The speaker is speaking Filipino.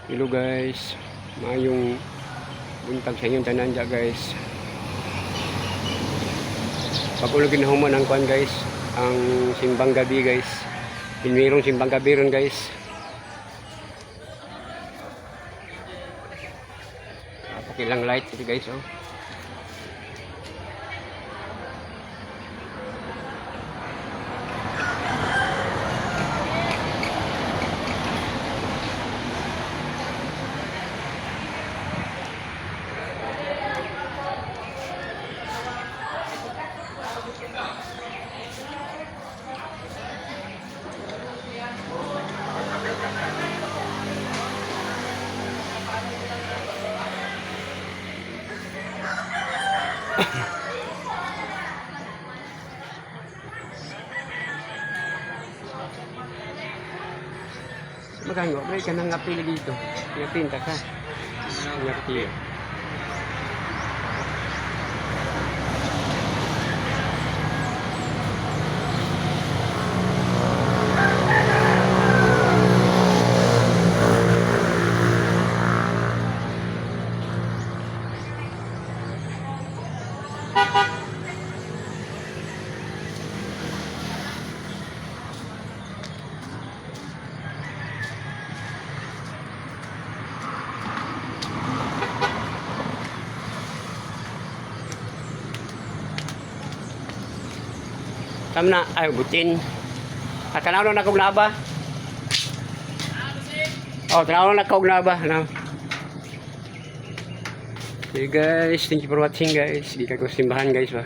Hello guys, mayong buntag sa inyong tanan dyan guys. Pag-ulo ginahuman ang kwan guys, ang simbang gabi guys. Pinmirong simbang gabi ron guys. Pakilang light ito guys oh. Magkano, may ka nang apil dito. Pinapinta ka. Pinapil. Tama na, ay butin. At tanaw na kong laba. Oh, tanaw na kong laba. Ano? Okay guys, thank you for watching guys. Di ka ko simbahan guys ba.